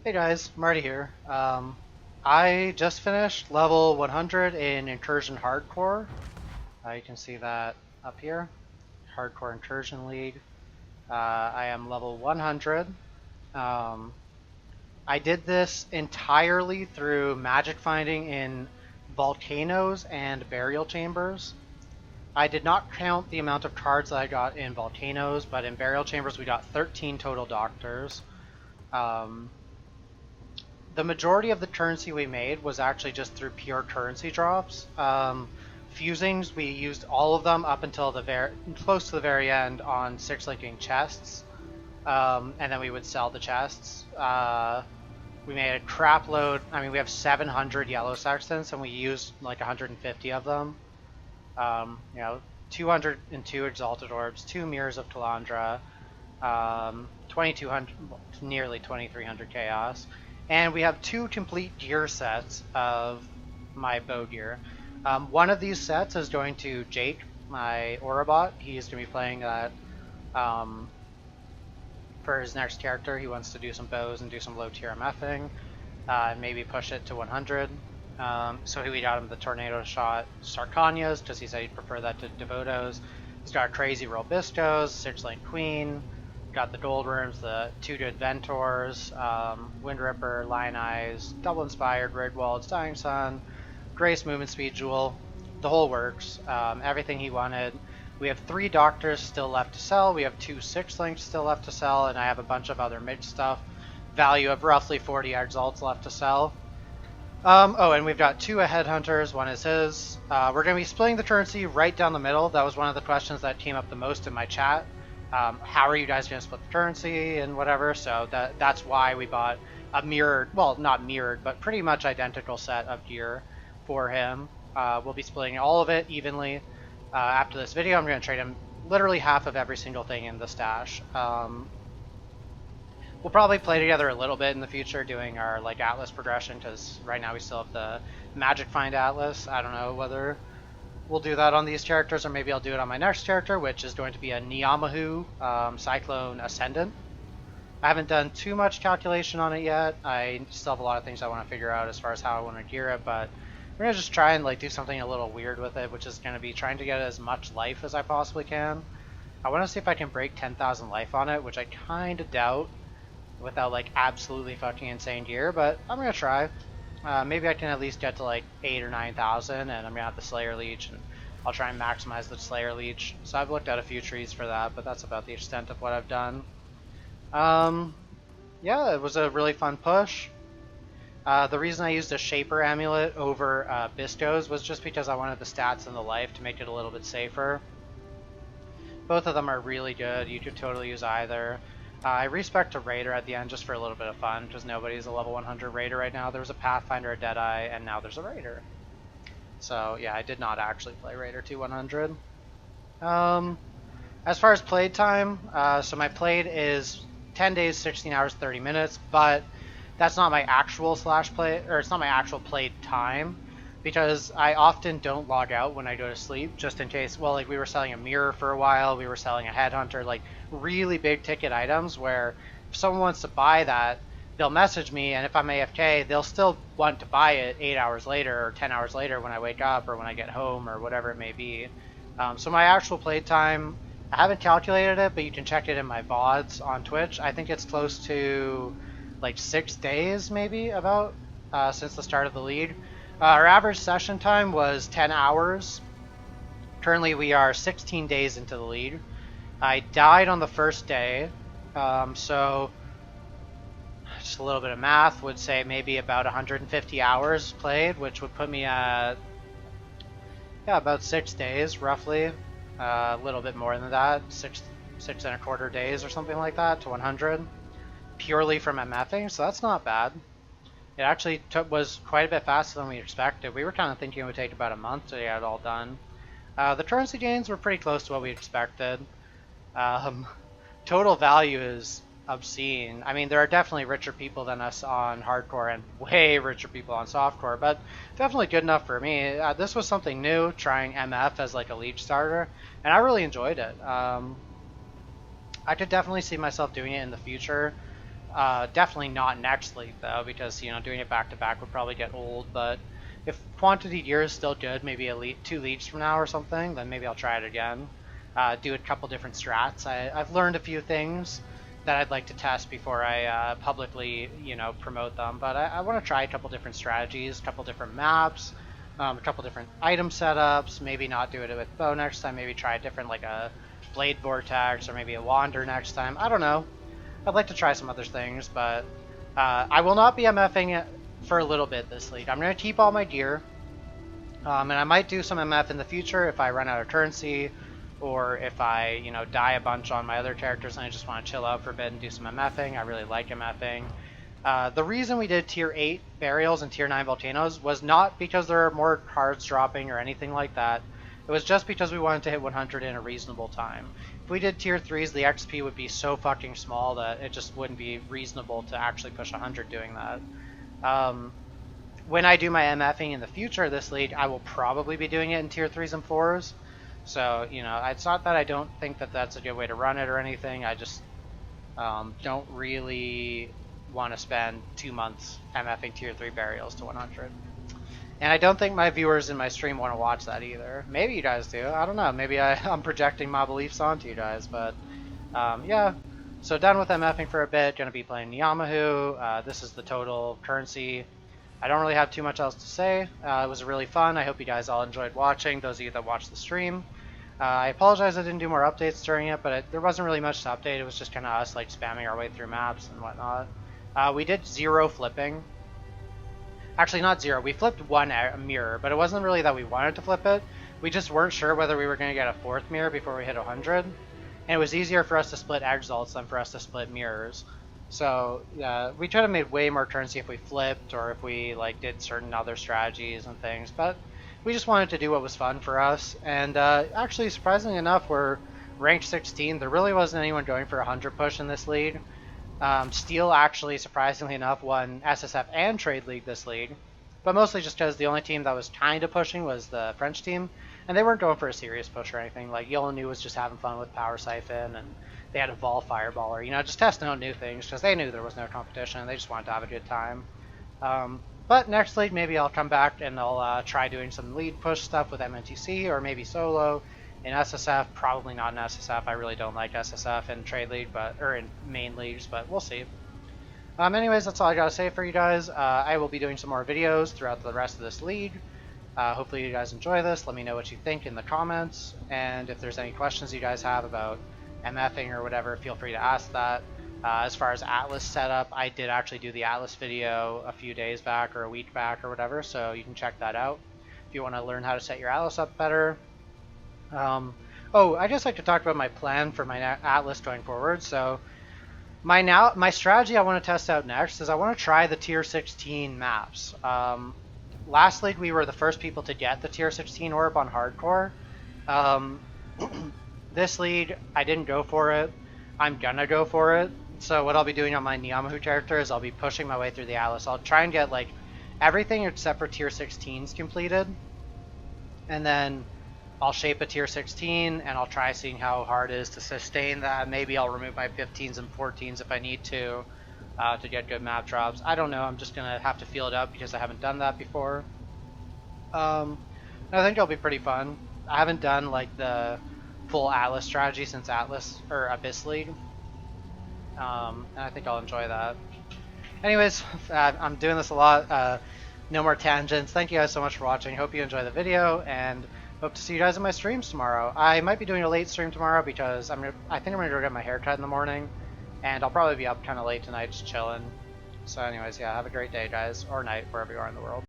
Hey guys, Marty here. I just finished level 100 in Incursion Hardcore. You can see that up here. Hardcore Incursion League. I am level 100. Um, I did this entirely through magic finding in volcanoes and burial chambers. I did not count the amount of cards that I got in volcanoes, but in burial chambers we got 13 total doctors. The majority of the currency we made was actually just through pure currency drops. Fusings, we used all of them up until the close to the very end on 6-linking chests, and then we would sell the chests. We made a crap load. I mean, we have 700 yellow sextants, and we used like 150 of them. 202 exalted orbs, 2 mirrors of Kalandra, 2200, nearly 2300 chaos. And we have 2 complete gear sets of my bow gear. One of these sets is going to Jake, my Aurabot. He's going to be playing that for his next character. He wants to do some bows and do some low tier MFing, maybe push it to 100. So we got him the Tornado Shot Sarkanias because he said he'd prefer that to Devotos. He's got Crazy Robistos, 6-lane Queen. Got the Goldworms, the 2 good Ventors, Wind Ripper, Lion Eyes, Double Inspired, Rigwald, Dying Sun, Grace Movement Speed Jewel, the whole works, everything he wanted. We have 3 Doctors still left to sell, we have 2 6-links still left to sell, and I have a bunch of other mid stuff. Value of roughly 40 exalts left to sell. And we've got 2 Headhunters, one is his. We're going to be splitting the currency right down the middle. That was one of the questions that came up the most in my chat. How are you guys going to split the currency and whatever? So that's why we bought a mirrored, well, not mirrored, but pretty much identical set of gear for him. We'll be splitting all of it evenly. After this video, I'm going to trade him literally half of every single thing in the stash. We'll probably play together a little bit in the future doing our like Atlas progression, because right now we still have the Magic Find Atlas. I don't know whether we'll do that on these characters, or maybe I'll do it on my next character, which is going to be a Niamahu Cyclone Ascendant. I haven't done too much calculation on it yet. I still have a lot of things I want to figure out as far as how I want to gear it, but I'm going to just try and like do something a little weird with it, which is going to be trying to get as much life as I possibly can. I want to see if I can break 10,000 life on it, which I kind of doubt without like absolutely fucking insane gear, but I'm going to try. Maybe I can at least get to like 8,000 or 9,000, and I'm gonna have the Slayer Leech, and I'll try and maximize the Slayer Leech. So I've looked at a few trees for that, but that's about the extent of what I've done. Yeah, it was a really fun push. The reason I used a Shaper Amulet over Bistos was just because I wanted the stats and the life to make it a little bit safer. Both of them are really good. You could totally use either. I respec to Raider at the end just for a little bit of fun, because nobody's a level 100 Raider right now. There was a Pathfinder, a Deadeye, and now there's a Raider. So yeah, I did not actually play Raider to 100. As far as played time, so my played is 10 days, 16 hours, 30 minutes, but that's not my actual it's not my actual played time, because I often don't log out when I go to sleep, just in case. Well, like we were selling a mirror for a while, we were selling a Headhunter, like really big ticket items where if someone wants to buy that, they'll message me, and if I'm AFK, they'll still want to buy it 8 hours later or 10 hours later when I wake up or when I get home or whatever it may be. So my actual playtime, I haven't calculated it, but you can check it in my VODs on Twitch. I think it's close to like 6 days maybe about since the start of the league. Our average session time was 10 hours. Currently we are 16 days into the league. I died on the first day, so just a little bit of math would say maybe about 150 hours played, which would put me at, yeah, about 6 days roughly. A little bit more than that, six and a quarter days or something like that to 100, purely from MFing, so that's not bad. It actually was quite a bit faster than we expected. We were kind of thinking it would take about a month to get it all done. The currency gains were pretty close to what we expected. Total value is obscene. I mean, there are definitely richer people than us on hardcore and way richer people on softcore, but definitely good enough for me. This was something new, trying MF as like a leech starter, and I really enjoyed it. I could definitely see myself doing it in the future. Definitely not next league though, because doing it back to back would probably get old. But if quantity gear is still good, maybe 2 leagues from now or something, then maybe I'll try it again. Do a couple different strats. I've learned a few things that I'd like to test before I publicly promote them. But I want to try a couple different strategies, a couple different maps, a couple different item setups. Maybe not do it with bow next time. Maybe try a different like a blade vortex or maybe a wander next time. I don't know. I'd like to try some other things, but I will not be MFing it for a little bit this league. I'm going to keep all my gear, and I might do some MF in the future if I run out of currency, or if I die a bunch on my other characters and I just want to chill out for a bit and do some MFing. I really like MFing. The reason we did tier 8 burials and tier 9 volcanoes was not because there are more cards dropping or anything like that. It was just because we wanted to hit 100 in a reasonable time. If we did tier 3s, the XP would be so fucking small that it just wouldn't be reasonable to actually push 100 doing that. When I do my MFing in the future of this league, I will probably be doing it in tier 3s and 4s. So, it's not that I don't think that that's a good way to run it or anything. I just don't really want to spend 2 months MFing tier 3 burials to 100. And I don't think my viewers in my stream want to watch that either. Maybe you guys do. I don't know. Maybe I'm projecting my beliefs onto you guys. But yeah. So done with MFing for a bit. Going to be playing Yamahu. This is the total currency. I don't really have too much else to say. It was really fun. I hope you guys all enjoyed watching, those of you that watched the stream. I apologize I didn't do more updates during it, but there wasn't really much to update. It was just kind of us like spamming our way through maps and whatnot. We did 0 flipping. Actually, not 0. We flipped 1 mirror, but it wasn't really that we wanted to flip it. We just weren't sure whether we were going to get a 4th mirror before we hit 100. And it was easier for us to split exalts than for us to split mirrors. So we could have made way more currency if we flipped or if we like did certain other strategies and things. But we just wanted to do what was fun for us. And actually, surprisingly enough, we're ranked 16. There really wasn't anyone going for a 100 push in this league. Steel actually, surprisingly enough, won SSF and Trade League this league, but mostly just because the only team that was kind of pushing was the French team, and they weren't going for a serious push or anything. Like, Yolanu was just having fun with Power Siphon, and they had a Vol Fireballer, just testing out new things, because they knew there was no competition, and they just wanted to have a good time. But next league, maybe I'll come back and I'll try doing some lead push stuff with MNTC, or maybe solo. In SSF, probably not in SSF. I really don't like SSF in Trade League, or in main leagues, but we'll see. Anyways, that's all I gotta say for you guys. I will be doing some more videos throughout the rest of this league. Hopefully you guys enjoy this. Let me know what you think in the comments, and if there's any questions you guys have about MFing or whatever, feel free to ask that. As far as Atlas setup, I did actually do the Atlas video a few days back or a week back or whatever, so you can check that out if you want to learn how to set your Atlas up better. I just like to talk about my plan for my Atlas going forward. So my strategy I want to test out next is I want to try the tier 16 maps. Last league we were the first people to get the tier 16 orb on hardcore. This league I didn't go for it. I'm gonna go for it. So what I'll be doing on my Nyamahu character is I'll be pushing my way through the Atlas. I'll try and get like everything except for tier 16s completed, and then I'll shape a tier 16, and I'll try seeing how hard it is to sustain that. Maybe I'll remove my 15s and 14s if I need to get good map drops. I don't know. I'm just going to have to feel it out because I haven't done that before. I think it'll be pretty fun. I haven't done like the full Atlas strategy since Atlas or Abyss League, and I think I'll enjoy that. Anyways, I'm doing this a lot. No more tangents. Thank you guys so much for watching. Hope you enjoy the video, and hope to see you guys in my streams tomorrow. I might be doing a late stream tomorrow because I think I'm gonna go get my hair cut in the morning, and I'll probably be up kind of late tonight just chilling. So anyways, yeah, have a great day, guys, or night, wherever you are in the world.